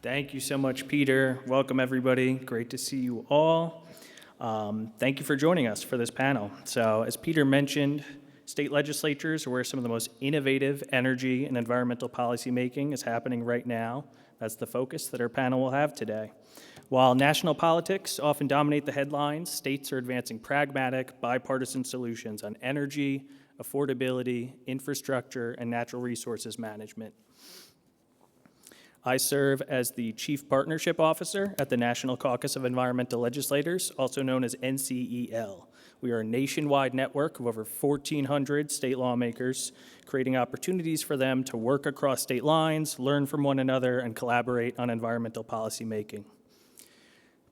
Thank you so much, Peter. Welcome, everybody. Great to see you all. Thank you for joining us for this panel. So, as Peter mentioned, state legislatures are where some of the most innovative energy and environmental policy making is happening right now. That's the focus that our panel will have today. While national politics often dominate the headlines, states are advancing pragmatic, bipartisan solutions on energy, affordability, infrastructure, and natural resources management. I serve as the Chief Partnership Officer at the National Caucus of Environmental Legislators, also known as NCEL. We are a nationwide network of over 1,400 state lawmakers, creating opportunities for them to work across state lines, learn from one another, and collaborate on environmental policy making.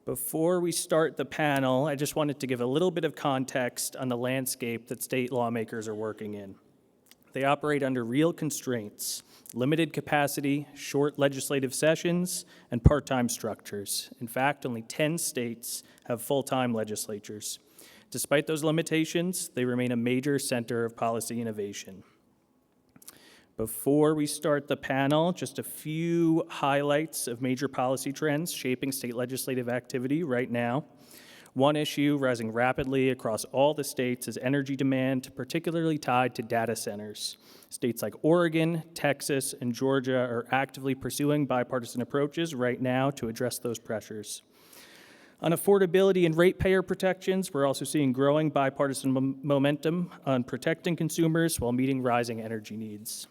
Before we start the panel, I just wanted to give a little bit of context on the landscape that state lawmakers are working in. They operate under real constraints: limited capacity, short legislative sessions, and part-time structures. In fact, only 10 states have full-time legislatures. Despite those limitations, they remain a major center of policy innovation. Before we start the panel, just a few highlights of major policy trends shaping state legislative activity right now. One issue rising rapidly across all the states is energy demand, particularly tied to data centers. States like Oregon, Texas, and Georgia are actively pursuing bipartisan approaches right now to address those pressures. On affordability and ratepayer protections, we're also seeing growing bipartisan momentum on protecting consumers while meeting rising energy needs.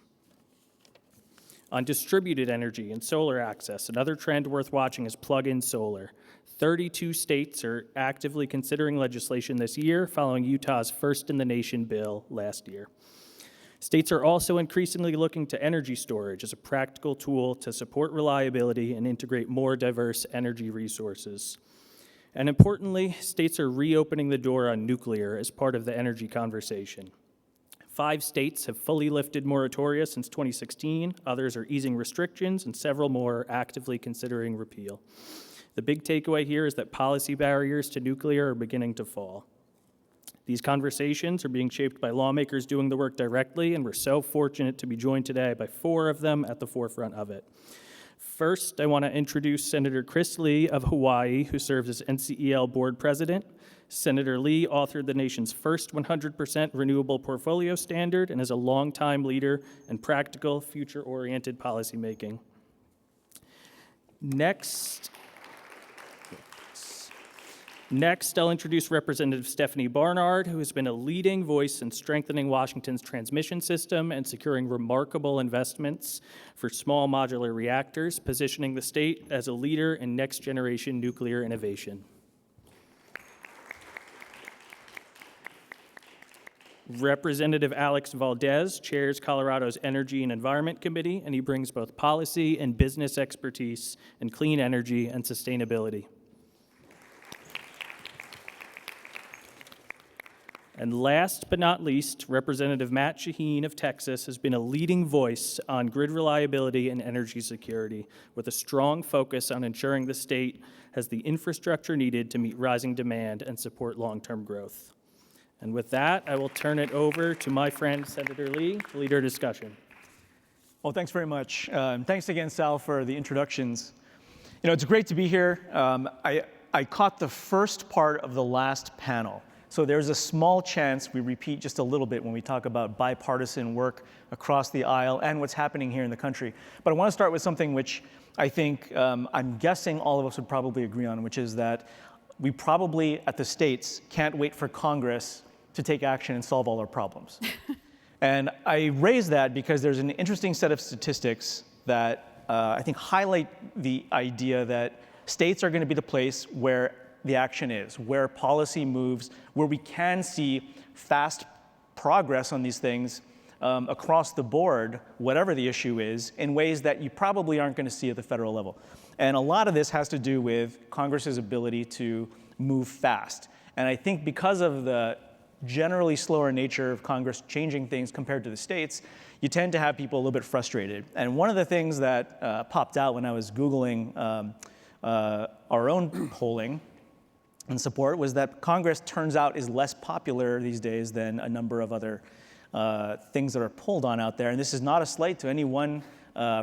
On distributed energy and solar access, another trend worth watching is plug-in solar. 32 states are actively considering legislation this year, following Utah's first-in-the-nation bill last year. States are also increasingly looking to energy storage as a practical tool to support reliability and integrate more diverse energy resources. And importantly, states are reopening the door on nuclear as part of the energy conversation. 5 states have fully lifted moratoria since 2016, others are easing restrictions, and several more are actively considering repeal. The big takeaway here is that policy barriers to nuclear are beginning to fall. These conversations are being shaped by lawmakers doing the work directly, and we're so fortunate to be joined today by 4 of them at the forefront of it. First, I want to introduce Senator Chris Lee of Hawaii, who serves as NCEL board president. Senator Lee authored the nation's first 100% renewable portfolio standard and is a longtime leader in practical, future-oriented policymaking. Next, I'll introduce Representative Stephanie Barnard, who has been a leading voice in strengthening Washington's transmission system and securing remarkable investments for small modular reactors, positioning the state as a leader in next-generation nuclear innovation. Representative Alex Valdez chairs Colorado's Energy and Environment Committee, and he brings both policy and business expertise in clean energy and sustainability. And last but not least, Representative Matt Shaheen of Texas has been a leading voice on grid reliability and energy security, with a strong focus on ensuring the state has the infrastructure needed to meet rising demand and support long-term growth. And with that, I will turn it over to my friend, Senator Lee, to lead our discussion. Well, thanks very much. Thanks again, Sal, for the introductions. You know, it's great to be here. I caught the first part of the last panel. So there's a small chance we repeat just a little bit when we talk about bipartisan work across the aisle and what's happening here in the country. But I want to start with something which I think I'm guessing all of us would probably agree on, which is that we probably at the states can't wait for Congress to take action and solve all our problems. And I raise that because there's an interesting set of statistics that I think highlight the idea that states are going to be the place where the action is, where policy moves, where we can see fast progress on these things across the board, whatever the issue is, in ways that you probably aren't going to see at the federal level. And a lot of this has to do with Congress's ability to move fast. And I think because of the generally slower nature of Congress changing things compared to the states, you tend to have people a little bit frustrated. And one of the things that popped out when I was Googling our own polling and support was that Congress turns out is less popular these days than a number of other things that are pulled on out there. And this is not a slight to any one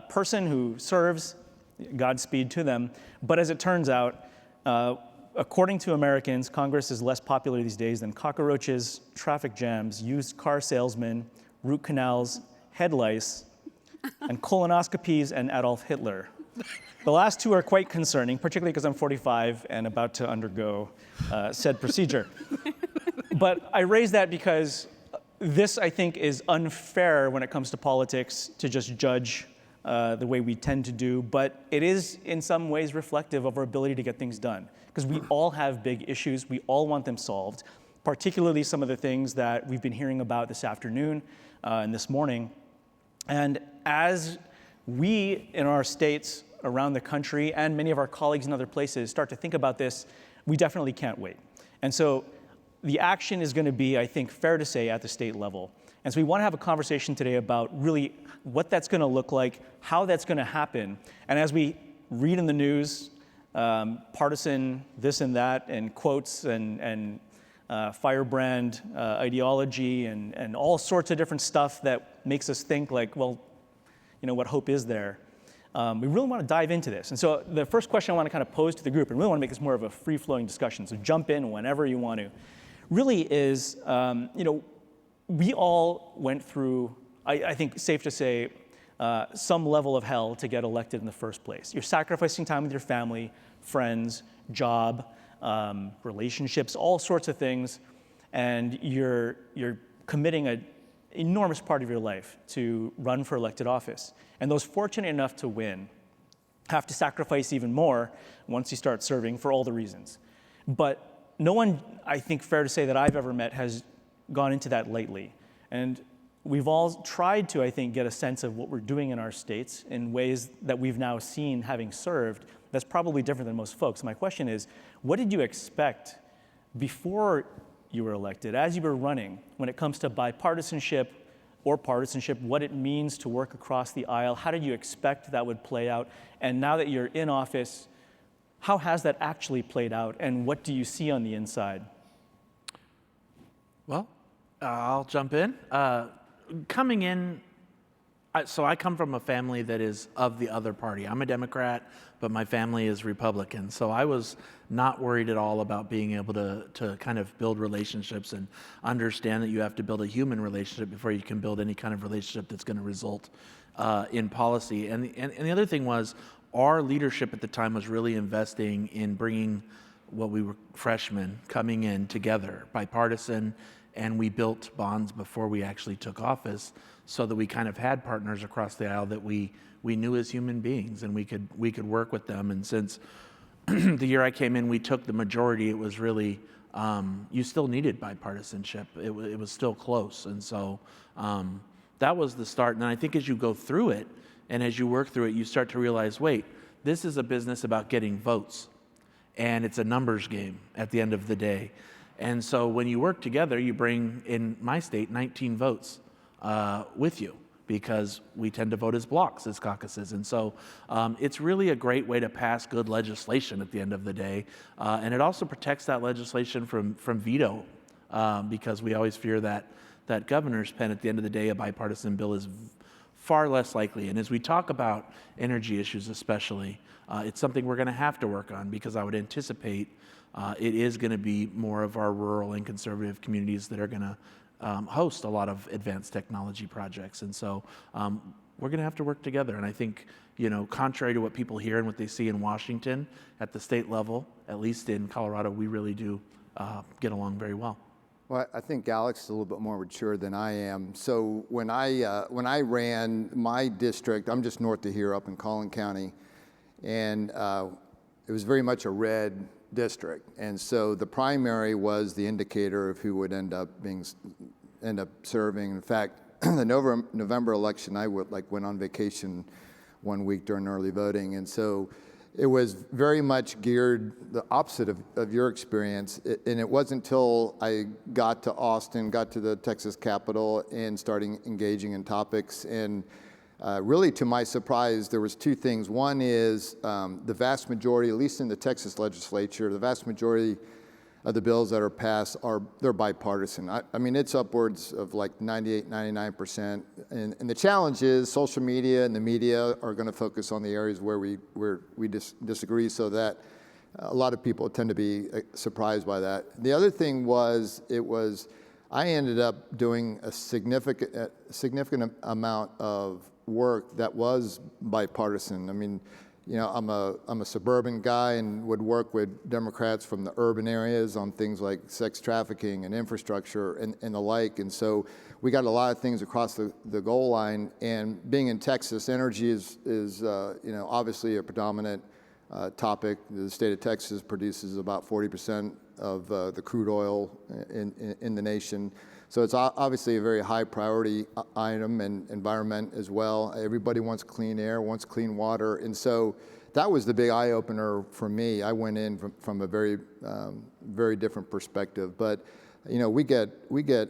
person who serves Godspeed to them. But as it turns out, according to Americans, Congress is less popular these days than cockroaches, traffic jams, used car salesmen, root canals, head lice, and colonoscopies and Adolf Hitler. The last two are quite concerning, particularly because I'm 45 and about to undergo said procedure. But I raise that because this, I think, is unfair when it comes to politics to just judge the way we tend to do, but it is in some ways reflective of our ability to get things done. Because we all have big issues, we all want them solved, particularly some of the things that we've been hearing about this afternoon and this morning. And as we in our states around the country and many of our colleagues in other places start to think about this, we definitely can't wait. And so the action is going to be, I think, fair to say, at the state level. And so we want to have a conversation today about really what that's going to look like, how that's going to happen. And as we read in the news, partisan this and that, and quotes and firebrand ideology and all sorts of different stuff that makes us think like, well, you know, what hope is there? We really want to dive into this. And so the first question I want to kind of pose to the group, and really want to make this more of a free-flowing discussion, so jump in whenever you want to, really is, you know, we all went through, I think safe to say, some level of hell to get elected in the first place. You're sacrificing time with your family, friends, job, relationships, all sorts of things, and you're committing an enormous part of your life to run for elected office. And those fortunate enough to win have to sacrifice even more once you start serving for all the reasons. But no one, I think fair to say, that I've ever met has gone into that lightly. And we've all tried to, I think, get a sense of what we're doing in our states in ways that we've now seen having served that's probably different than most folks. My question is, what did you expect before you were elected, as you were running, when it comes to bipartisanship or partisanship, what it means to work across the aisle? How did you expect that would play out? And now that you're in office, how has that actually played out? And what do you see on the inside? Well, I'll jump in. Coming in, so I come from a family that is of the other party. I'm a Democrat, but my family is Republican. So I was not worried at all about being able to kind of build relationships and understand that you have to build a human relationship before you can build any kind of relationship that's going to result in policy. And the other thing was, our leadership at the time was really investing in bringing what we were freshmen coming in together, bipartisan, and we built bonds before we actually took office so that we kind of had partners across the aisle that we knew as human beings, and we could work with them. And since the year I came in, we took the majority. It was really, you still needed bipartisanship. It was still close. And so that was the start. And I think as you go through it and as you work through it, you start to realize, wait, this is a business about getting votes. And it's a numbers game at the end of the day. And so when you work together, you bring, in my state, 19 votes with you, because we tend to vote as blocks, as caucuses. And so it's really a great way to pass good legislation at the end of the day. And it also protects that legislation from veto, because we always fear that governor's pen at the end of the day, a bipartisan bill is far less likely. And as we talk about energy issues especially, it's something we're going to have to work on, because I would anticipate it is going to be more of our rural and conservative communities that are going to host a lot of advanced technology projects. And so we're going to have to work together. And I think, you know, contrary to what people hear and what they see in Washington, at the state level, at least in Colorado, we really do get along very well. Well, I think Alex is a little bit more mature than I am. So when I ran my district, I'm just north of here up in Collin County, and it was very much a red district. And so the primary was the indicator of who would end up serving. In fact, the November election, I went on vacation 1 week during early voting, and so it was very much geared the opposite of your experience. And it wasn't until I got to Austin, got to the Texas Capitol, and starting engaging in topics. And really, to my surprise, there was two things. One is the vast majority, at least in the Texas legislature, the vast majority of the bills that are passed they're bipartisan. I mean, it's upwards of like 98, 99%. And the challenge is social media and the media are going to focus on the areas where we disagree, so that a lot of people tend to be surprised by that. The other thing was, I ended up doing a significant amount of work that was bipartisan. I mean, you know, I'm a suburban guy and would work with Democrats from the urban areas on things like sex trafficking and infrastructure and the like. And so we got a lot of things across the goal line. And being in Texas, energy is you know, obviously a predominant topic. The state of Texas produces about 40% of the crude oil in the nation. So it's obviously a very high priority item, and environment as well. Everybody wants clean air, wants clean water. And so that was the big eye opener for me. I went in from a very, very different perspective. But you know, we get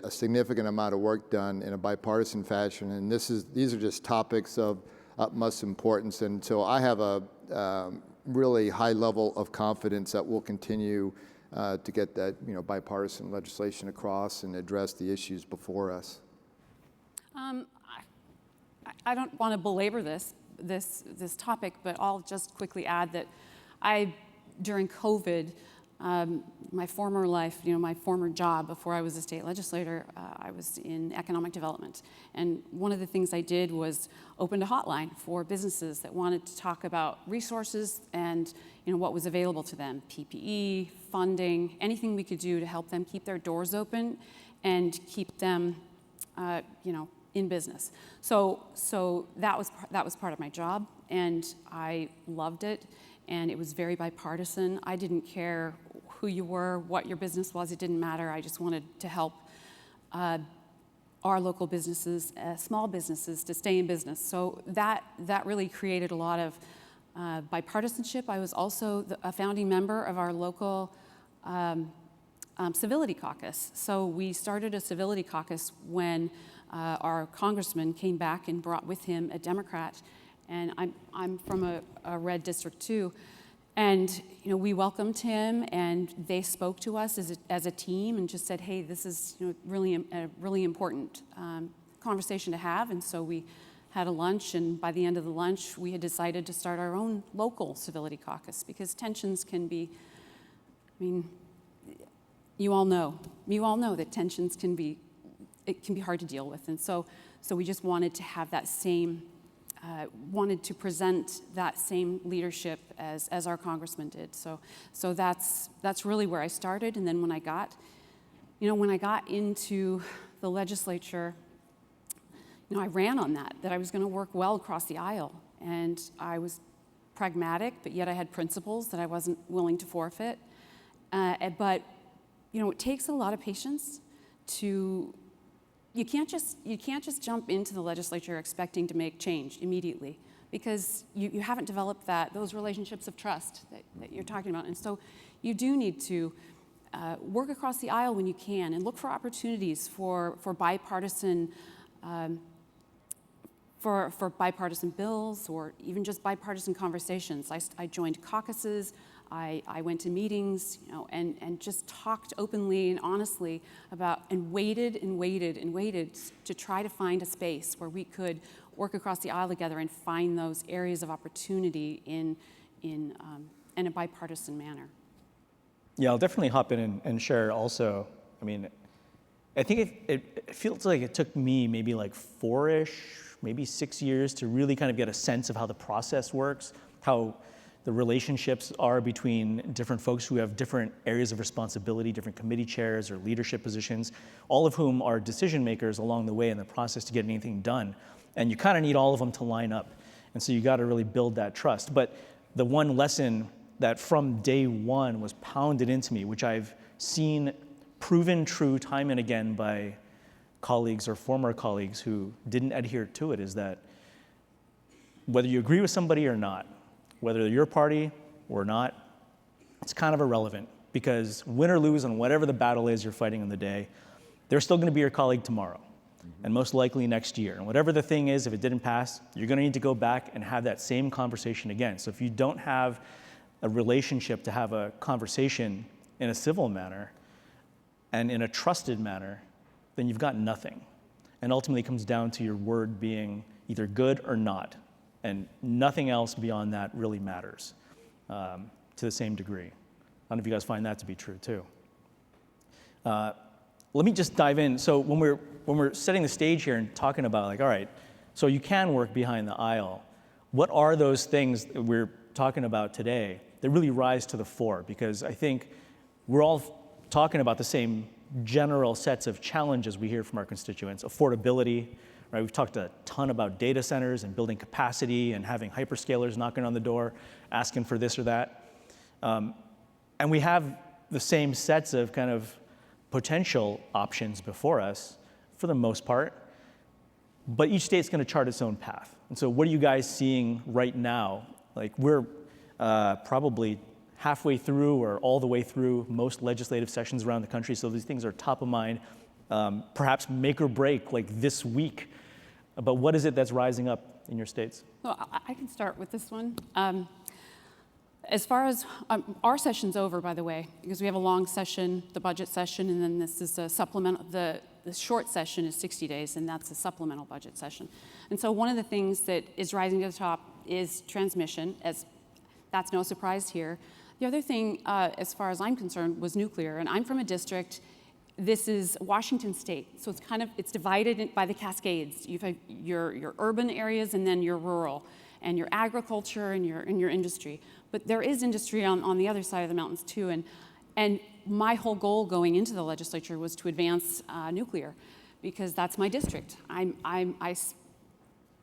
a significant amount of work done in a bipartisan fashion, and these are just topics of utmost importance. And so I have a really high level of confidence that we'll continue to get that, you know, bipartisan legislation across and address the issues before us. I don't want to belabor this topic, but I'll just quickly add that during COVID, my former life, you know, my former job before I was a state legislator, I was in economic development. And one of the things I did was opened a hotline for businesses that wanted to talk about resources and, you know, what was available to them, PPE, funding, anything we could do to help them keep their doors open and keep them, you know, in business. So that was part of my job, and I loved it. And it was very bipartisan. I didn't care who you were, what your business was, it didn't matter. I just wanted to help our local businesses, small businesses, to stay in business. So that really created a lot of bipartisanship. I was also a founding member of our local civility caucus. So we started a civility caucus when our congressman came back and brought with him a Democrat. And I'm from a red district too. And you know, we welcomed him, and they spoke to us as a team and just said, hey, this is, you know, really a really important conversation to have. And so we had a lunch, and by the end of the lunch, we had decided to start our own local civility caucus, because tensions can be, I mean, you all know that tensions can be hard to deal with. And so we just wanted to have that same, wanted to present that same leadership as our congressman did. So that's really where I started. And then when I got into the legislature, you know, I ran on that I was going to work well across the aisle. And I was pragmatic, but yet I had principles that I wasn't willing to forfeit. But you know, it takes a lot of patience to. You can't just jump into the legislature expecting to make change immediately, because you haven't developed those relationships of trust that you're talking about. And so you do need to work across the aisle when you can, and look for opportunities for bipartisan for bipartisan bills, or even just bipartisan conversations. I joined caucuses. I went to meetings, you know, and just talked openly and honestly about, and waited to try to find a space where we could work across the aisle together and find those areas of opportunity in a bipartisan manner. Yeah, I'll definitely hop in and share also. I mean, I think it feels like it took me maybe like 4-ish, maybe 6 years to really kind of get a sense of how the process works, how the relationships are between different folks who have different areas of responsibility, different committee chairs or leadership positions, all of whom are decision makers along the way in the process to get anything done. And you kind of need all of them to line up. And so you got to really build that trust. But the one lesson that from day one was pounded into me, which I've seen proven true time and again by colleagues or former colleagues who didn't adhere to it, is that whether you agree with somebody or not, whether they're your party or not, it's kind of irrelevant, because win or lose on whatever the battle is you're fighting on the day, they're still going to be your colleague tomorrow, and most likely next year. And whatever the thing is, if it didn't pass, you're going to need to go back and have that same conversation again. So if you don't have a relationship to have a conversation in a civil manner and in a trusted manner, then you've got nothing. And ultimately it comes down to your word being either good or not. And nothing else beyond that really matters to the same degree. I don't know if you guys find that to be true too. Let me just dive in. So when we're setting the stage here and talking about like, all right, so you can work behind the aisle, what are those things that we're talking about today that really rise to the fore? Because I think we're all talking about the same general sets of challenges we hear from our constituents. Affordability, right? We've talked a ton about data centers and building capacity and having hyperscalers knocking on the door, asking for this or that. And we have the same sets of kind of potential options before us for the most part, but each state's going to chart its own path. And so what are you guys seeing right now? Like we're probably halfway through or all the way through most legislative sessions around the country, so these things are top of mind, perhaps make or break like this week. But what is it that's rising up in your states? Well, I can start with this one. As far as our session's over, by the way, because we have a long session, the budget session, and then this is a supplemental. The short session is 60 days, and that's a supplemental budget session. And so one of the things that is rising to the top is transmission, as that's no surprise here. The other thing, as far as I'm concerned, was nuclear, and I'm from a district. This is Washington State, so it's divided by the Cascades. You have your urban areas and then your rural, and your agriculture and your industry. But there is industry on the other side of the mountains too, and my whole goal going into the legislature was to advance nuclear, because that's my district.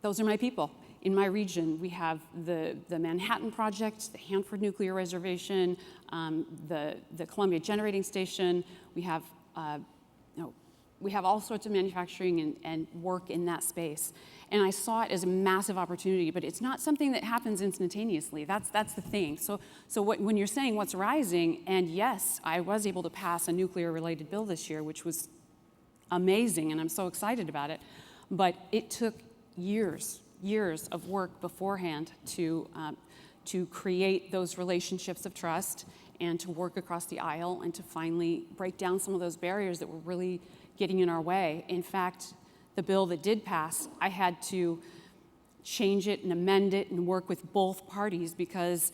Those are my people. In my region, we have the Manhattan Project, the Hanford Nuclear Reservation, the Columbia Generating Station. We have all sorts of manufacturing and work in that space. And I saw it as a massive opportunity, but it's not something that happens instantaneously. That's the thing. So when you're saying what's rising, and yes, I was able to pass a nuclear-related bill this year, which was amazing, and I'm so excited about it. But it took years of work beforehand to create those relationships of trust and to work across the aisle and to finally break down some of those barriers that were really getting in our way. In fact, the bill that did pass, I had to change it and amend it and work with both parties because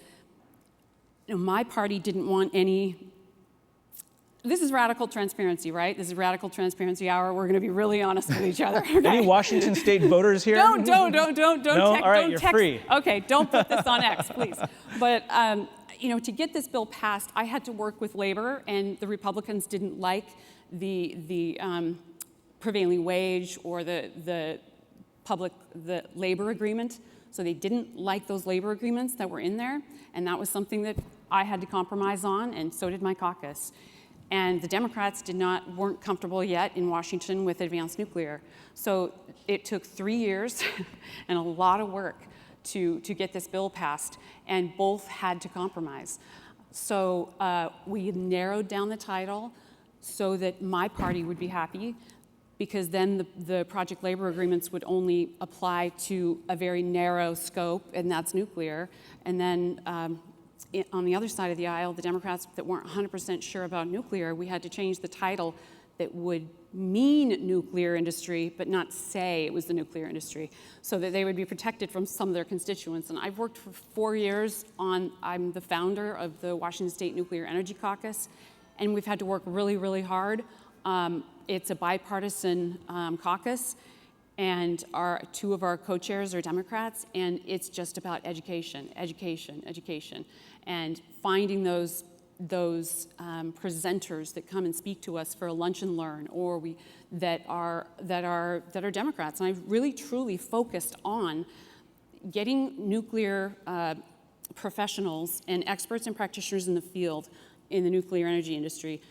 my party didn't want any. This is radical transparency, right? This is radical transparency hour. We're going to be really honest with each other. Okay? Any Washington State voters here? Don't. No? All right, you're free. Okay, don't put this on X, please. But to get this bill passed, I had to work with labor, and the Republicans didn't like the prevailing wage or the labor agreement. So they didn't like those labor agreements that were in there, and that was something that I had to compromise on, and so did my caucus. And the Democrats weren't comfortable yet in Washington with advanced nuclear. So it took 3 years and a lot of work to get this bill passed, and both had to compromise. So we narrowed down the title so that my party would be happy, because then the project labor agreements would only apply to a very narrow scope, and that's nuclear. And then on the other side of the aisle, the Democrats that weren't 100% sure about nuclear, we had to change the title that would mean nuclear industry, but not say it was the nuclear industry, so that they would be protected from some of their constituents. And I've worked for 4 years I'm the founder of the Washington State Nuclear Energy Caucus, and we've had to work really, really hard. It's a bipartisan caucus, and two of our co-chairs are Democrats, and it's just about education, and finding those presenters that come and speak to us for a lunch and learn, or that are Democrats. And I've really truly focused on getting nuclear professionals and experts and practitioners in the field in the nuclear energy industry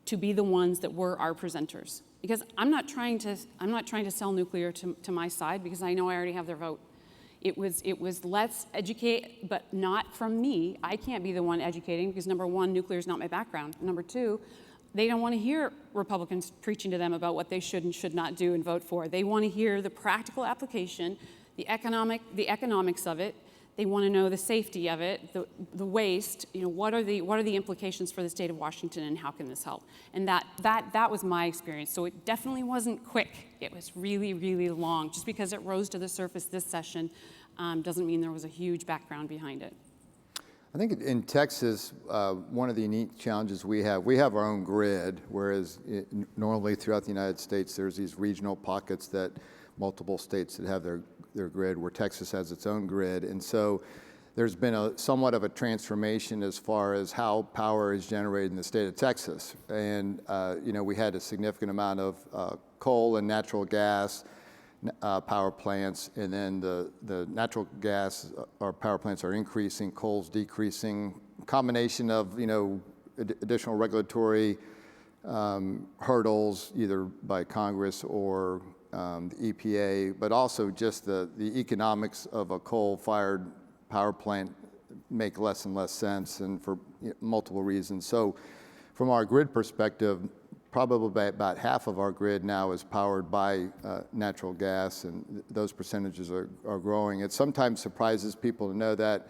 to be the ones that were our presenters. Because I'm not trying to sell nuclear to my side, because I know I already have their vote. It was let's educate, but not from me. I can't be the one educating, because number one, nuclear is not my background. Number two, they don't want to hear Republicans preaching to them about what they should and should not do and vote for. They want to hear the practical application, the economics of it, They want to know the safety of it, the waste. What are the implications for the state of Washington, and how can this help? And that was my experience. So it definitely wasn't quick. It was really, really long. Just because it rose to the surface this session doesn't mean there was a huge background behind it. I think in Texas, one of the unique challenges we have our own grid, whereas normally throughout the United States, there's these regional pockets that multiple states that have their grid, where Texas has its own grid. And so there's been somewhat of a transformation as far as how power is generated in the state of Texas. And we had a significant amount of coal and natural gas power plants, and then the natural gas our power plants are increasing, coal's decreasing. Combination of additional regulatory hurdles, either by Congress or the EPA, but also just the economics of a coal-fired power plant make less and less sense, and for multiple reasons. So from our grid perspective, probably about half of our grid now is powered by natural gas, and those percentages are growing. It sometimes surprises people to know that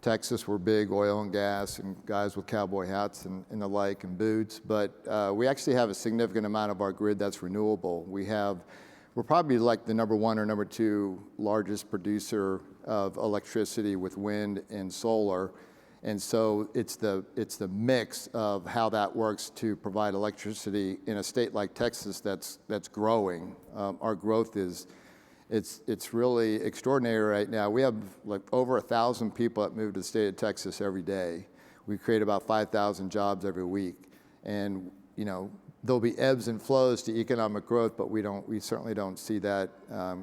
Texas, we're big oil and gas and guys with cowboy hats and the like and boots, but we actually have a significant amount of our grid that's renewable. We're probably like the number 1 or number 2 largest producer of electricity with wind and solar. And so it's the mix of how that works to provide electricity in a state like Texas that's growing. Our growth it's really extraordinary right now. We have like over 1,000 people that move to the state of Texas every day. We create about 5,000 jobs every week, and there'll be ebbs and flows to economic growth, but we certainly don't see that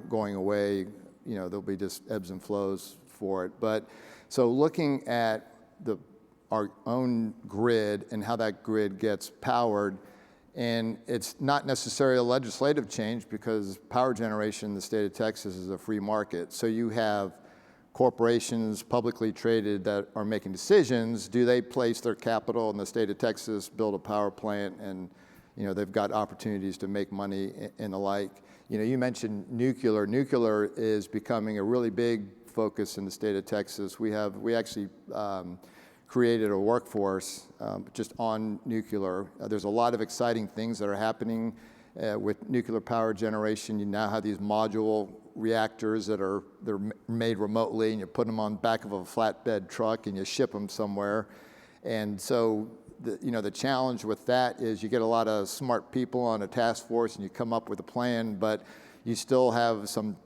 going away. There'll be just ebbs and flows for it. But so looking at our own grid and how that grid gets powered, and it's not necessarily a legislative change because power generation in the state of Texas is a free market. So you have corporations publicly traded that are making decisions. Do they place their capital in the state of Texas, build a power plant, and they've got opportunities to make money and the like. You mentioned nuclear. Nuclear is becoming a really big focus in the state of Texas. We actually created a workforce just on nuclear. There's a lot of exciting things that are happening with nuclear power generation. You now have these module reactors they're made remotely, and you put them on the back of a flatbed truck and you ship them somewhere. And so the challenge with that is you get a lot of smart people on a task force and you come up with a plan, but you still have some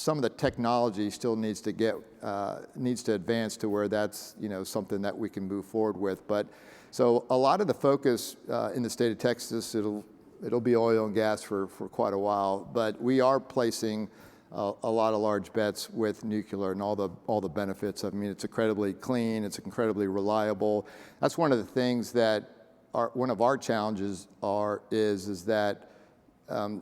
of the technology still needs to advance to where that's something that we can move forward with. But so a lot of the focus in the state of Texas, it'll be oil and gas for quite a while, but we are placing a lot of large bets with nuclear and all the benefits. I mean, it's incredibly clean, it's incredibly reliable. That's one of the things that one of our challenges is that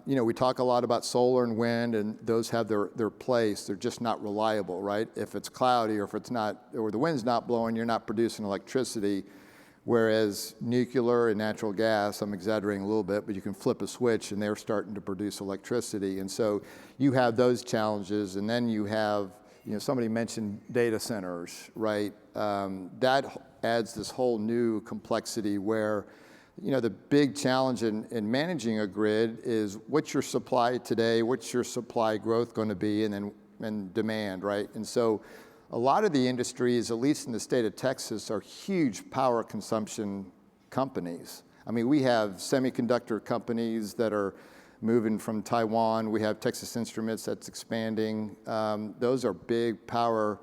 we talk a lot about solar and wind, and those have their place. They're just not reliable, right? If it's cloudy or if it's not, or the wind's not blowing, you're not producing electricity. Whereas nuclear and natural gas, I'm exaggerating a little bit, but you can flip a switch and they're starting to produce electricity. And so you have those challenges, and then you have, somebody mentioned data centers, right? That adds this whole new complexity where the big challenge in managing a grid is what's your supply today, what's your supply growth going to be, and demand, right? And so a lot of the industries, at least in the state of Texas, are huge power consumption companies. I mean, we have semiconductor companies that are moving from Taiwan. We have Texas Instruments that's expanding. Those are big power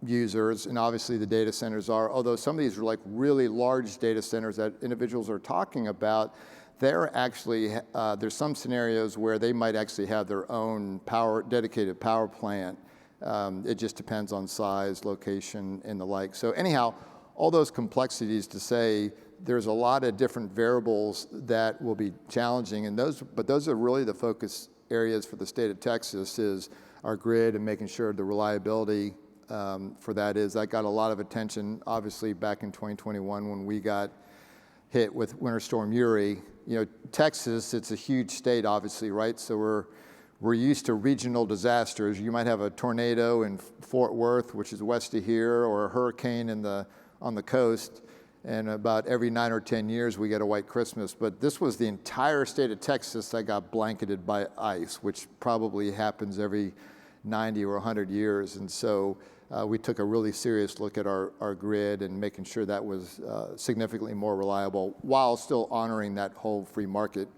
users, and obviously the data centers are, although some of these are like really large data centers that individuals are talking about, they're actually, there's some scenarios where they might actually have their own dedicated power plant. It just depends on size, location, and the like. So anyhow, all those complexities to say there's a lot of different variables that will be challenging, and those are really the focus areas for the state of Texas is our grid and making sure the reliability for that got a lot of attention, obviously, back in 2021 when we got hit with Winter Storm Uri. Texas, it's a huge state, obviously, right? So we're used to regional disasters. You might have a tornado in Fort Worth, which is west of here, or a hurricane on the coast, and about every 9 or 10 years we get a white Christmas. But this was the entire state of Texas that got blanketed by ice, which probably happens every 90 or 100 years. And so we took a really serious look at our grid and making sure that was significantly more reliable while still honoring that whole free market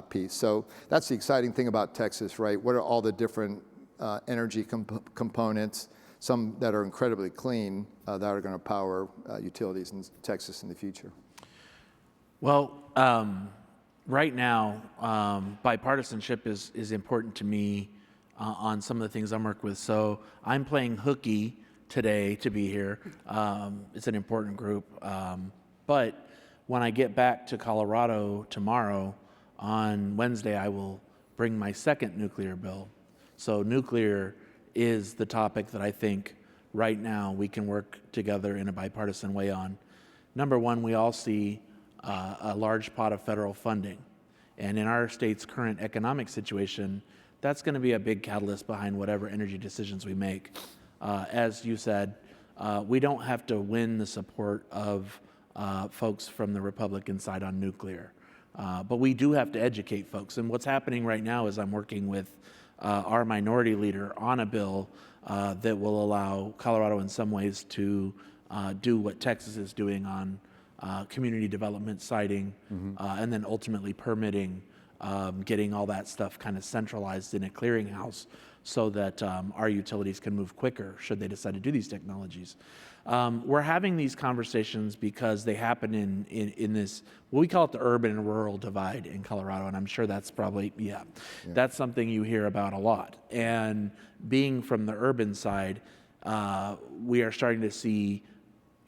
piece. So that's the exciting thing about Texas, right? What are all the different energy components, some that are incredibly clean, that are going to power utilities in Texas in the future? Well, right now, bipartisanship is important to me on some of the things I'm working with. So I'm playing hooky today to be here. It's an important group. But when I get back to Colorado tomorrow, on Wednesday, I will bring my second nuclear bill. So nuclear is the topic that I think right now we can work together in a bipartisan way on. Number one, we all see a large pot of federal funding. And in our state's current economic situation, that's going to be a big catalyst behind whatever energy decisions we make. As you said, we don't have to win the support of folks from the Republican side on nuclear. But we do have to educate folks. And what's happening right now is I'm working with our minority leader on a bill that will allow Colorado in some ways to do what Texas is doing on community development siting, and then ultimately permitting, getting all that stuff kind of centralized in a clearinghouse so that our utilities can move quicker should they decide to do these technologies. We're having these conversations because they happen in this, what we call it the urban and rural divide in Colorado, and I'm sure that's probably, that's something you hear about a lot. And being from the urban side, we are starting to see,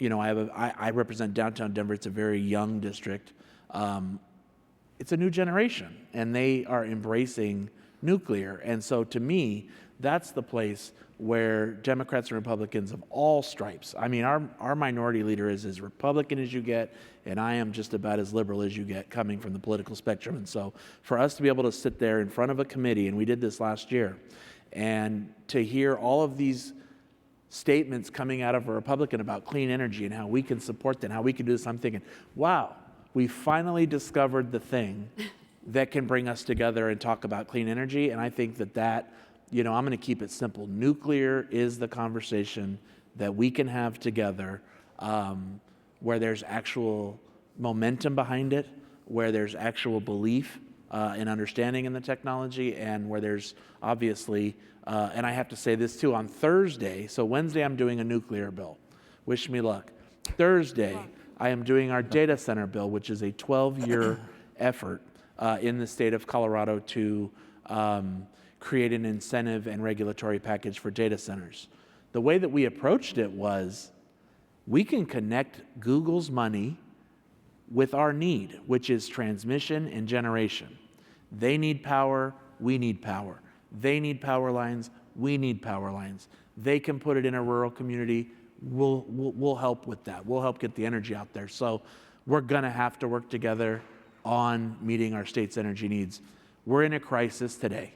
I represent downtown Denver. It's a very young district. It's a new generation, and they are embracing nuclear. And so to me, that's the place where Democrats and Republicans of all stripes, I mean, our minority leader is as Republican as you get, and I am just about as liberal as you get coming from the political spectrum. And so for us to be able to sit there in front of a committee, and we did this last year, and to hear all of these statements coming out of a Republican about clean energy and how we can support that and how we can do this, I'm thinking, wow, we finally discovered the thing that can bring us together and talk about clean energy. And I think that I'm going to keep it simple. Nuclear is the conversation that we can have together, where there's actual momentum behind it, where there's actual belief and understanding in the technology, and where there's obviously, and I have to say this too, on Thursday, so Wednesday I'm doing a nuclear bill. Wish me luck. Thursday, I am doing our data center bill, which is a 12-year effort in the state of Colorado to create an incentive and regulatory package for data centers. The way that we approached it was, we can connect Google's money with our need, which is transmission and generation. They need power, we need power. They need power lines, we need power lines. They can put it in a rural community, we'll help with that. We'll help get the energy out there. So we're gonna have to work together on meeting our state's energy needs. We're in a crisis today.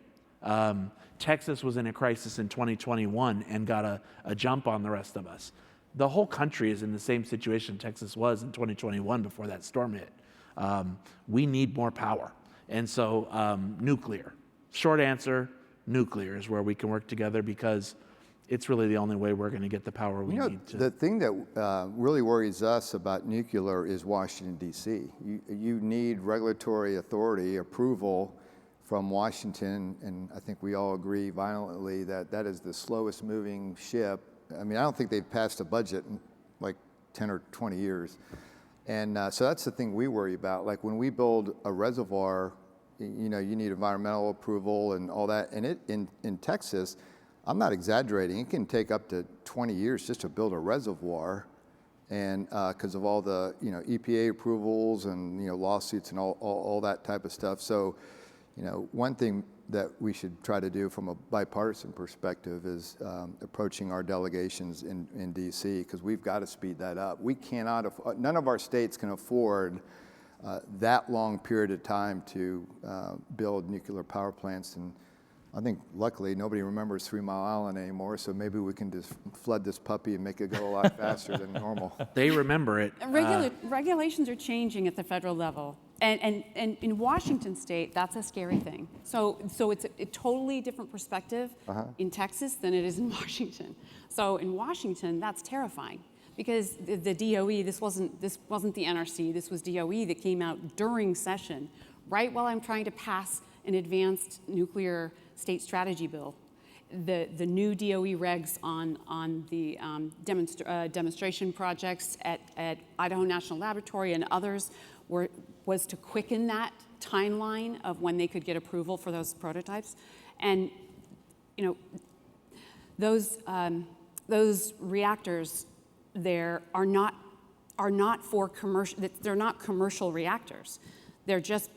Texas was in a crisis in 2021 and got a jump on the rest of us. The whole country is in the same situation Texas was in 2021 before that storm hit. We need more power. And so nuclear. Short answer, nuclear is where we can work together, because it's really the only way we're going to get the power we need to. The thing that really worries us about nuclear is Washington, D.C. You need regulatory authority approval from Washington, and I think we all agree violently that that is the slowest moving ship. I mean, I don't think they've passed a budget in like 10 or 20 years. And so that's the thing we worry about. Like when we build a reservoir, you need environmental approval and all that. And in Texas, I'm not exaggerating, it can take up to 20 years just to build a reservoir, and because of all the EPA approvals and lawsuits and all that type of stuff. So one thing that we should try to do from a bipartisan perspective is approaching our delegations in DC, because we've got to speed that up. We cannot, none of our states can afford that long period of time to build nuclear power plants. And I think luckily nobody remembers 3 Mile Island anymore, so maybe we can just flood this puppy and make it go a lot faster than normal. They remember it. Regulations are changing at the federal level. And in Washington state, that's a scary thing. So it's a totally different perspective in Texas than it is in Washington. So in Washington, that's terrifying because the DOE, this wasn't the NRC, this was DOE that came out during session, right while I'm trying to pass an advanced nuclear state strategy bill. The new DOE regs on the demonstration projects at Idaho National Laboratory and others was to quicken that timeline of when they could get approval for those prototypes. And those reactors there are not for commercial. They're not commercial reactors. They're just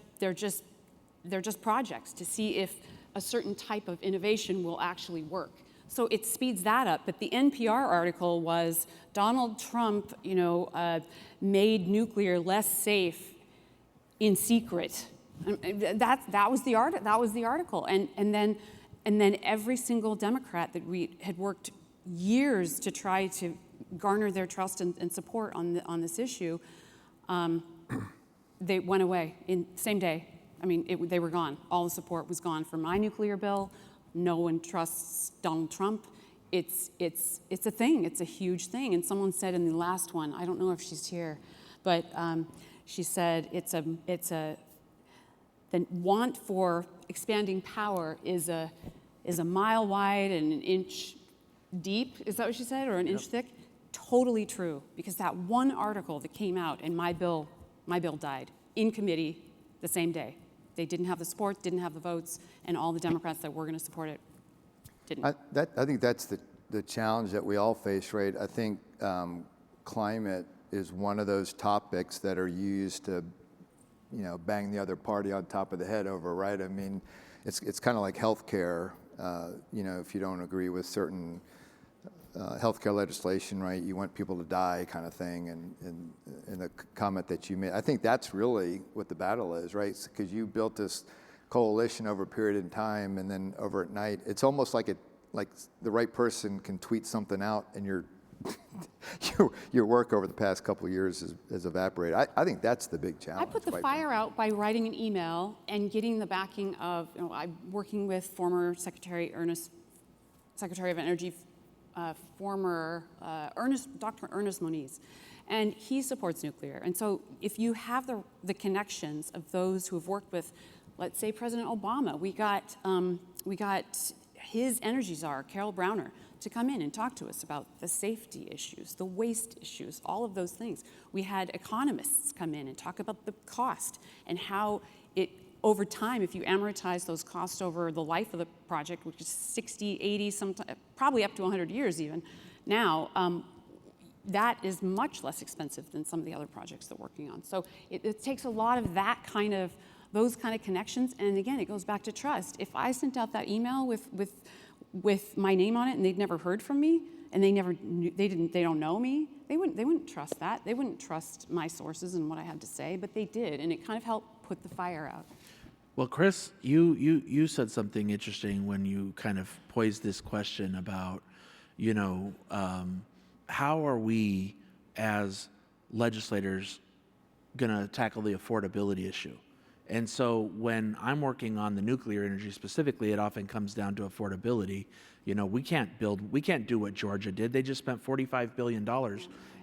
projects to see if a certain type of innovation will actually work. So it speeds that up. But the NPR article was Donald Trump, made nuclear less safe in secret. That was the article. And then every single Democrat that we had worked years to try to garner their trust and support on this issue, they went away in same day. I mean, they were gone. All the support was gone for my nuclear bill. No one trusts Donald Trump. It's a thing. It's a huge thing. And someone said in the last one, I don't know if she's here, but she said the want for expanding power is a mile wide and an inch deep. Is that what she said, or an inch thick? Totally true, because that one article that came out and my bill died in committee the same day. They didn't have the support, didn't have the votes, and all the Democrats that were going to support it didn't. I think that's the challenge that we all face, right? I think climate is one of those topics that are used to, bang the other party on top of the head over, right? I mean, it's kind of like healthcare. If you don't agree with certain healthcare legislation, right, you want people to die, kind of thing. And the comment that you made, I think that's really what the battle is, right? Because you built this coalition over a period of time, and then over at night, it's almost like the right person can tweet something out, and your work over the past couple of years has evaporated. I think that's the big challenge. I put the fire out by writing an email and getting the backing of, I'm working with former Secretary of Energy, former Dr. Ernest Moniz, and he supports nuclear. And so if you have the connections of those who have worked with, let's say, President Obama, we got his energy czar, Carol Browner, to come in and talk to us about the safety issues, the waste issues, all of those things. We had economists come in and talk about the cost and how it, over time, if you amortize those costs over the life of the project, which is 60, 80, probably up to 100 years even now, that is much less expensive than some of the other projects they're working on. So it takes a lot of those kind of connections, and again, it goes back to trust. If I sent out that email with my name on it and they'd never heard from me, and they don't know me, they wouldn't trust that. They wouldn't trust my sources and what I had to say, but they did, and it kind of helped put the fire out. Well, Chris, you said something interesting when you kind of posed this question about, how are we as legislators going to tackle the affordability issue? And so when I'm working on the nuclear energy specifically, it often comes down to affordability. We can't do what Georgia did. They just spent $45 billion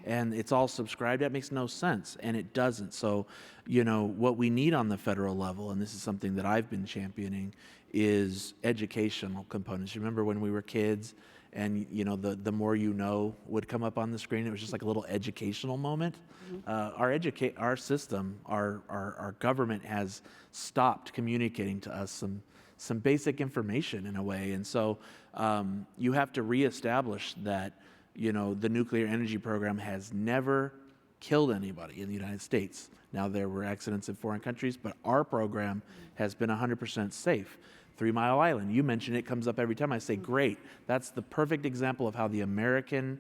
and it's all subscribed. That makes no sense, and it doesn't. So, what we need on the federal level, and this is something that I've been championing, is educational components. Remember when we were kids and the more you know would come up on the screen? It was just like a little educational moment. Mm-hmm. Our system, our government has stopped communicating to us some basic information in a way, and so you have to reestablish that the nuclear energy program has never killed anybody in the United States. Now, there were accidents in foreign countries, but our program has been 100% safe. 3 Mile Island, you mentioned it, comes up every time. I say, great. That's the perfect example of how the American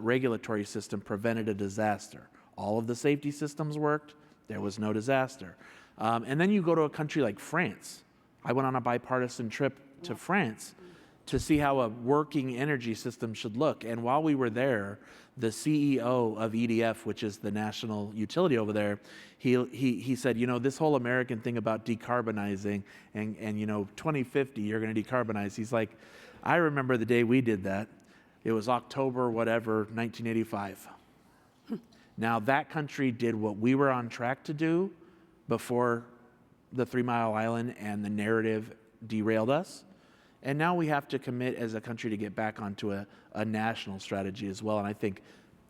regulatory system prevented a disaster. All of the safety systems worked. There was no disaster. And then you go to a country like France. I went on a bipartisan trip to France to see how a working energy system should look. And while we were there, the CEO of EDF, which is the national utility over there, he said, this whole American thing about decarbonizing and 2050, you're going to decarbonize. He's like, I remember the day we did that. It was October, whatever, 1985. Now that country did what we were on track to do before the 3 Mile Island and the narrative derailed us. And now we have to commit as a country to get back onto a national strategy as well. And I think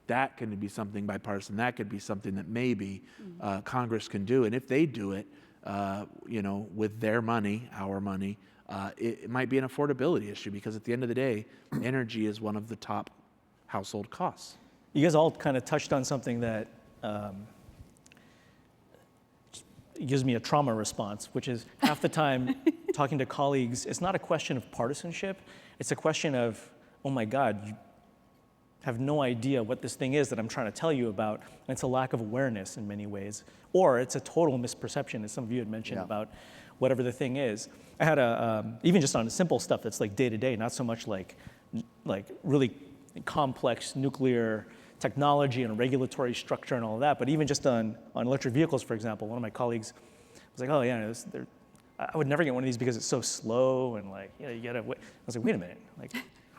that can be something bipartisan. That could be something that maybe Congress can do. And if they do it, with their money, our money, it might be an affordability issue, because at the end of the day, energy is one of the top household costs. You guys all kind of touched on something that gives me a trauma response, which is half the time talking to colleagues, it's not a question of partisanship, it's a question of, oh my God, you have no idea what this thing is that I'm trying to tell you about, and it's a lack of awareness in many ways, or it's a total misperception, as some of you had mentioned, about whatever the thing is. I had even just on simple stuff that's like day to day, not so much like really complex nuclear technology and regulatory structure and all of that, but even just on electric vehicles, for example, one of my colleagues was like, oh yeah, I would never get one of these because it's so slow, and you gotta wait. I was like, wait a minute,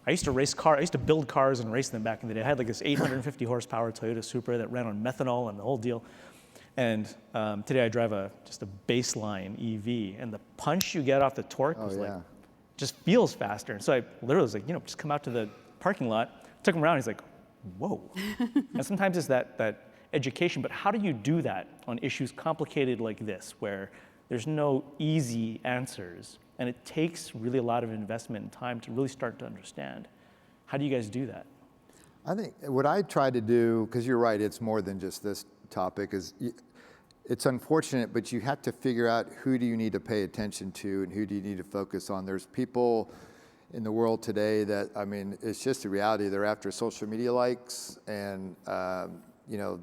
I used to build cars and race them back in the day. I had this 850 horsepower Toyota Supra that ran on methanol and the whole deal. And today I drive just a baseline EV, and the punch you get off the torque just feels faster. And so I literally was like, just come out to the parking lot, took him around, he's like, whoa. And sometimes it's that education, but how do you do that on issues complicated like this, where there's no easy answers, and it takes really a lot of investment and time to really start to understand? How do you guys do that? I think what I try to do, because you're right, it's more than just this topic, is it's unfortunate, but you have to figure out who do you need to pay attention to and who do you need to focus on. Can people in the world today that, it's just a reality. They're after social media likes, and you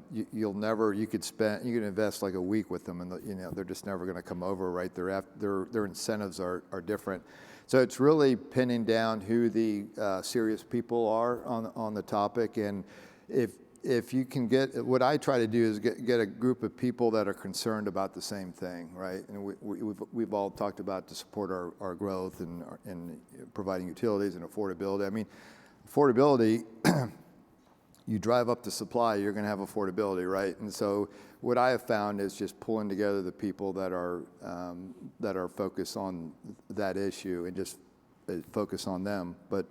could invest like a week with them, and they're just never going to come over, right? Their incentives are different. So it's really pinning down who the serious people are on the topic, and if you can get, what I try to do is get a group of people that are concerned about the same thing, right? And we've all talked about to support our growth and providing utilities and affordability. Affordability, you drive up the supply, you're going to have affordability, right? And so what I have found is just pulling together the people that are focused on that issue and just focus on them. But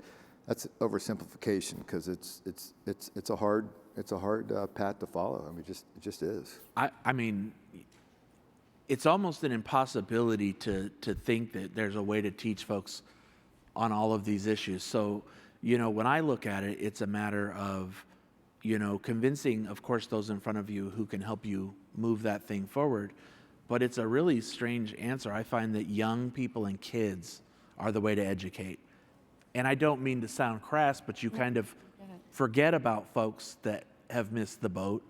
that's oversimplification, because it's a hard path to follow. It just is. It's almost an impossibility to think that there's a way to teach folks on all of these issues. So, when I look at it, it's a matter of, convincing, of course, those in front of you who can help you move that thing forward. But it's a really strange answer. I find that young people and kids are the way to educate. And I don't mean to sound crass, but you kind of forget about folks that have missed the boat,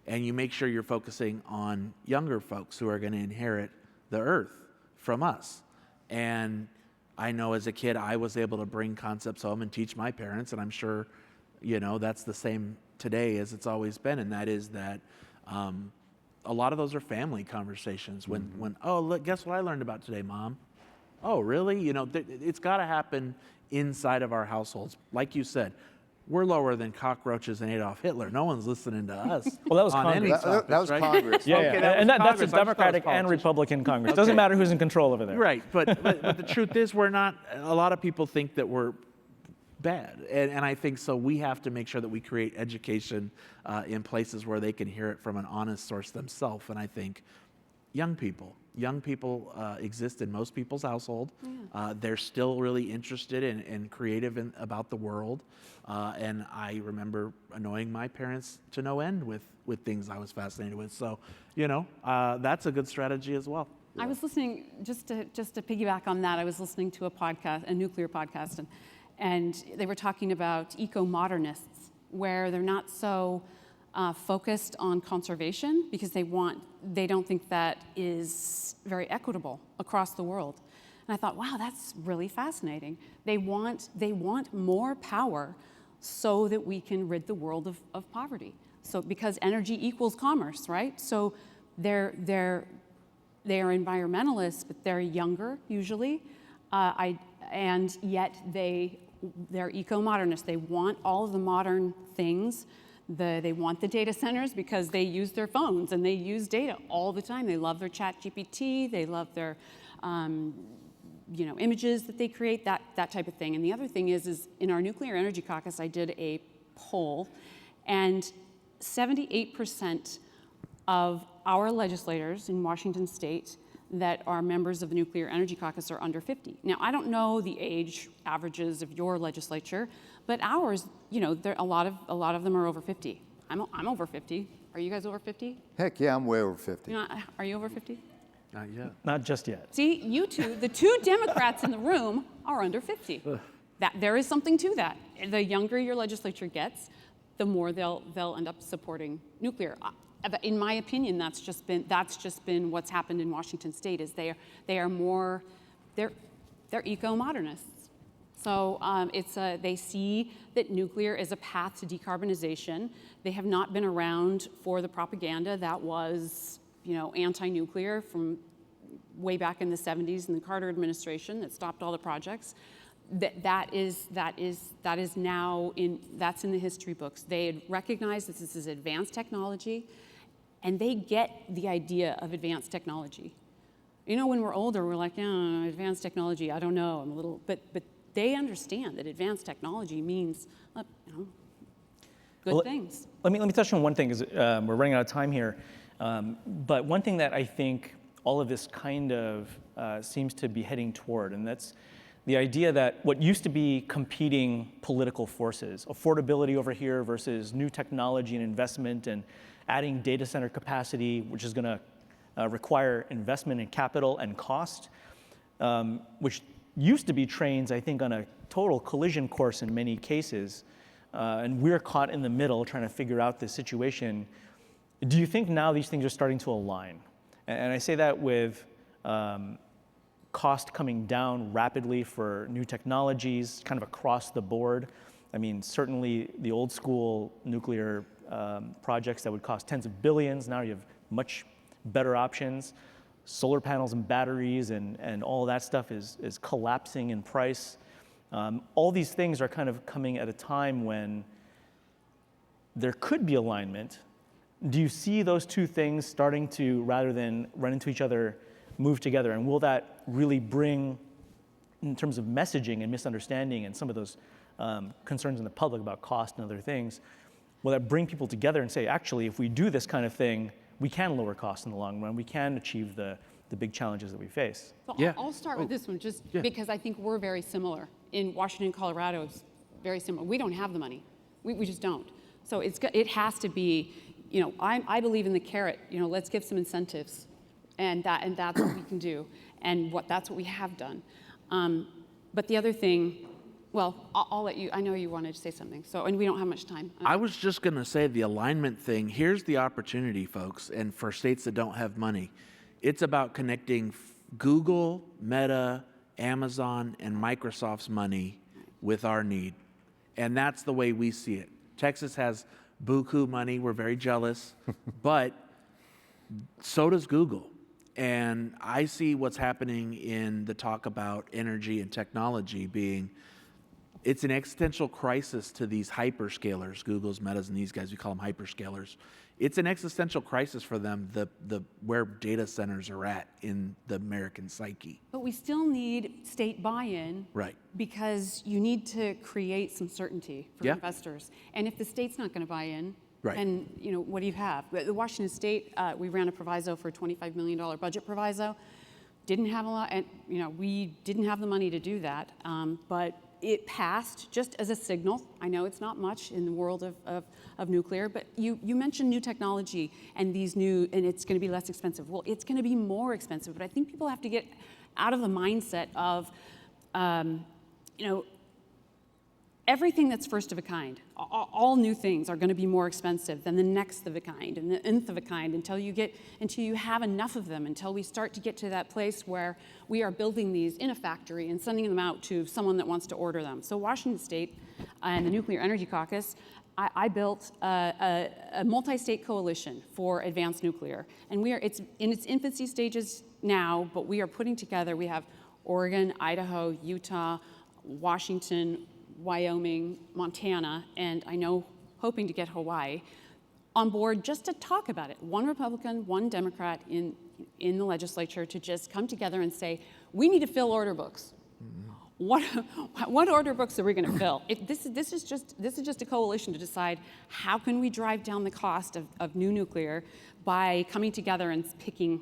and you make sure you're focusing on younger folks who are going to inherit the earth from us. And I know as a kid, I was able to bring concepts home and teach my parents, and I'm sure, that's the same today as it's always been, and that is that a lot of those are family conversations. When look, guess what I learned about today, Mom? Oh, really? It's got to happen inside of our households. Like you said, we're lower than cockroaches and Adolf Hitler. No one's listening to us. Well, that was on Congress. any topics, that was right? Congress. Yeah, Okay, and that's a Congress. I just thought it was Democratic and politicians. Republican Congress. Doesn't matter who's in control over there. Right, but the truth is, we're not. A lot of people think that we're bad, and I think so. We have to make sure that we create education in places where they can hear it from an honest source themselves. And I think young people exist in most people's household. They're still really interested and creative about the world. And I remember annoying my parents to no end with things I was fascinated with. So, that's a good strategy as well. I was listening, just to piggyback on that, I was listening to a nuclear podcast, and they were talking about eco-modernists, where they're not so focused on conservation because they don't think that is very equitable across the world. And I thought, wow, that's really fascinating. They want more power so that we can rid the world of poverty. So because energy equals commerce, right? So they're environmentalists, but they're younger usually, and yet they're eco-modernists. They want all of the modern things. They want the data centers because they use their phones and they use data all the time. They love their ChatGPT. They love their images that they create, that type of thing. And the other thing is in our Nuclear Energy Caucus, I did a poll, and 78% of our legislators in Washington State that are members of the Nuclear Energy Caucus are under 50. Now, I don't know the age averages of your legislature, but ours, a lot of them are over 50. I'm over 50. Are you guys over 50? Heck yeah, I'm way over 50. Are you over 50? Not yet. Not just yet. See, you two, the two Democrats in the room are under 50. There is something to that. The younger your legislature gets, the more they'll end up supporting nuclear. In my opinion, that's just been what's happened in Washington State. Is they're eco-modernists. So they see that nuclear is a path to decarbonization. They have not been around for the propaganda that was, anti-nuclear from way back in the 70s in the Carter administration that stopped all the projects. That is now that's in the history books. They recognize that this is advanced technology, and they get the idea of advanced technology. When we're older, we're like, advanced technology, I don't know, I'm a little, but they understand that advanced technology means, good things. Let me touch on one thing, because we're running out of time here. But one thing that I think all of this kind of seems to be heading toward, and that's the idea that what used to be competing political forces, affordability over here versus new technology and investment and adding data center capacity, which is going to require investment in capital and cost, which used to be trains, I think, on a total collision course in many cases. And we're caught in the middle trying to figure out this situation. Do you think now these things are starting to align? And I say that with cost coming down rapidly for new technologies, kind of across the board. I mean, certainly the old school nuclear projects that would cost tens of billions, now you have much better options. Solar panels and batteries and all that stuff is collapsing in price. All these things are kind of coming at a time when there could be alignment. Do you see those two things starting to, rather than run into each other, move together? And will that really bring, in terms of messaging and misunderstanding and some of those concerns in the public about cost and other things, will that bring people together and say, actually, if we do this kind of thing, we can lower costs in the long run, we can achieve the big challenges that we face? So Yeah. I'll start with this one, just because I think we're very similar. In Washington, Colorado, it's very similar. We don't have the money. We just don't. So it has to be, I believe in the carrot. Let's give some incentives, and that's what we can do, and that's what we have done. But the other thing, well, I'll let you. I know you wanted to say something. So, and we don't have much time. I was just going to say the alignment thing. Here's the opportunity, folks, and for states that don't have money. It's about connecting Google, Meta, Amazon, and Microsoft's money with our need. And that's the way we see it. Texas has buku money. We're very jealous. But so does Google. And I see what's happening in the talk about energy and technology being, it's an existential crisis to these hyperscalers, Google's, Meta's, and these guys, we call them hyperscalers. It's an existential crisis for them, where data centers are at in the American psyche. But we still need state buy-in. Right. Because you need to create some certainty for investors. And if the state's not going to buy in, Right. and what do you have? The Washington State, we ran a proviso for a $25 million budget proviso. Didn't have a lot, and we didn't have the money to do that. But it passed just as a signal. I know it's not much in the world of nuclear, but you mentioned new technology and and it's going to be less expensive. Well, it's going to be more expensive, but I think people have to get out of the mindset of, everything that's first of a kind, all new things are going to be more expensive than the next of a kind and the nth of a kind until you have enough of them, until we start to get to that place where we are building these in a factory and sending them out to someone that wants to order them. So Washington State and the Nuclear Energy Caucus, I built a multi-state coalition for advanced nuclear, and it's in its infancy stages now, but we are putting together, we have Oregon, Idaho, Utah, Washington, Wyoming, Montana, and I know hoping to get Hawaii on board just to talk about it. One Republican, one Democrat in the legislature to just come together and say, we need to fill order books. What order books are we going to fill? This is just a coalition to decide how can we drive down the cost of new nuclear by coming together and picking,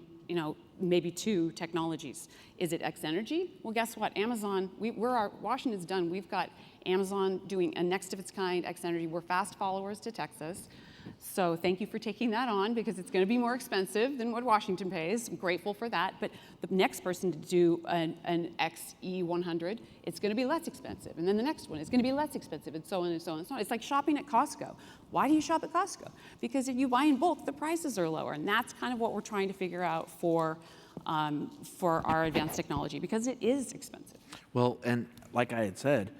maybe two technologies. Is it X energy? Well, guess what? Amazon, Washington's done. We've got Amazon doing a next of its kind X energy. We're fast followers to Texas. So thank you for taking that on, because it's going to be more expensive than what Washington pays. I'm grateful for that. But the next person to do an XE100, it's going to be less expensive. And then the next one is going to be less expensive, and so on and so on and so on. It's like shopping at Costco. Why do you shop at Costco? Because if you buy in bulk, the prices are lower. And that's kind of what we're trying to figure out for our advanced technology, because it is expensive. Well, and like I had said,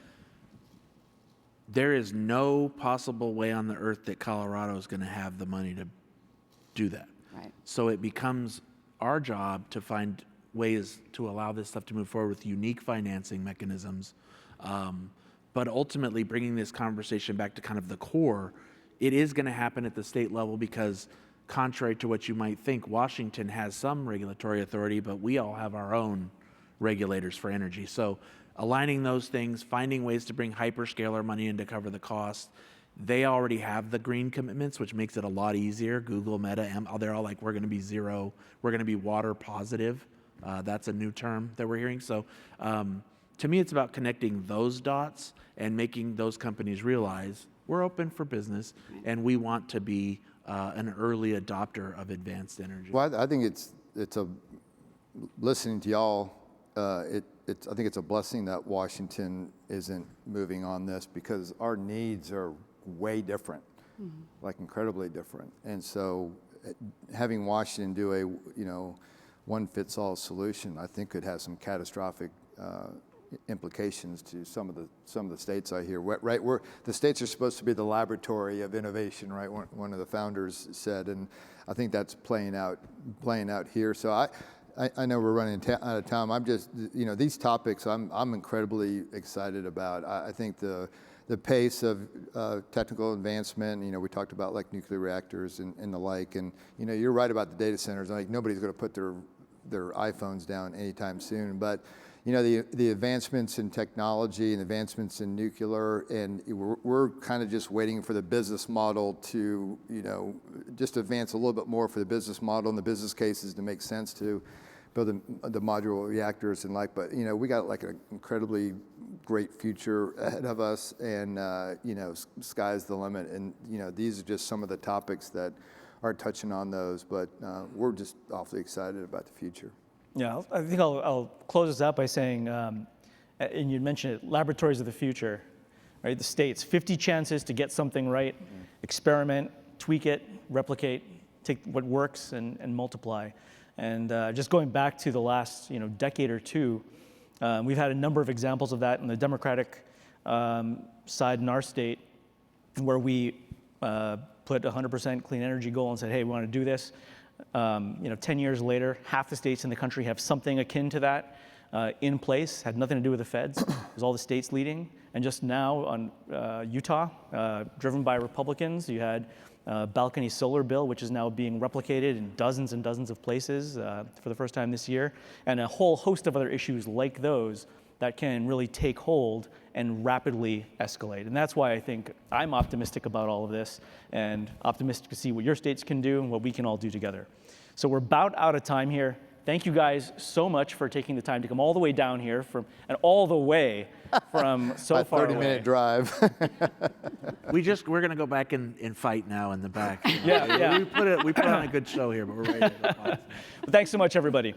there is no possible way on the earth that Colorado is going to have the money to do that. Right. So it becomes our job to find ways to allow this stuff to move forward with unique financing mechanisms. But ultimately, bringing this conversation back to kind of the core, it is going to happen at the state level, because contrary to what you might think, Washington has some regulatory authority, but we all have our own regulators for energy. So aligning those things, finding ways to bring hyperscaler money in to cover the cost. They already have the green commitments, which makes it a lot easier. Google, Meta, they're all like, we're going to be zero, we're going to be water positive. That's a new term that we're hearing. So to me, it's about connecting those dots and making those companies realize we're open for business and we want to be an early adopter of advanced energy. Well, I think listening to y'all, I think it's a blessing that Washington isn't moving on this, because our needs are way different, like incredibly different. And so having Washington do a, one-fits-all solution, I think could have some catastrophic implications to some of the states I hear. Right, the states are supposed to be the laboratory of innovation, right? One of the founders said, and I think that's playing out here. So I know we're running out of time. I'm just, these topics I'm incredibly excited about. I think the pace of technical advancement, we talked about like nuclear reactors and the like, and you're right about the data centers. Like nobody's going to put their iPhones down anytime soon, but the advancements in technology and advancements in nuclear, and we're kind of just waiting for the business model to, just advance a little bit more for the business model and the business cases to make sense to build the modular reactors and like. But we got like an incredibly great future ahead of us, and sky's the limit. And these are just some of the topics that are touching on those, but we're just awfully excited about the future. Yeah, I think I'll close this out by saying, and you mentioned it, laboratories of the future, right? The states, 50 chances to get something right, experiment, tweak it, replicate, take what works and multiply. And just going back to the last decade or two, we've had a number of examples of that on the Democratic side in our state, where we put a 100% clean energy goal and said, hey, we want to do this. 10 years later, half the states in the country have something akin to that in place. Had nothing to do with the feds. It was all the states leading. And just now on Utah, driven by Republicans, you had balcony solar bill, which is now being replicated in dozens and dozens of places for the first time this year, and a whole host of other issues like those that can really take hold and rapidly escalate. And that's why I think I'm optimistic about all of this, and optimistic to see what your states can do and what we can all do together. So we're about out of time here. Thank you guys so much for taking the time to come all the way down here and all the way from so far away. 30-minute drive. We're going to go back and fight now in the back. Yeah. We put on a good show here, but we're ready to go. Thanks so much, everybody.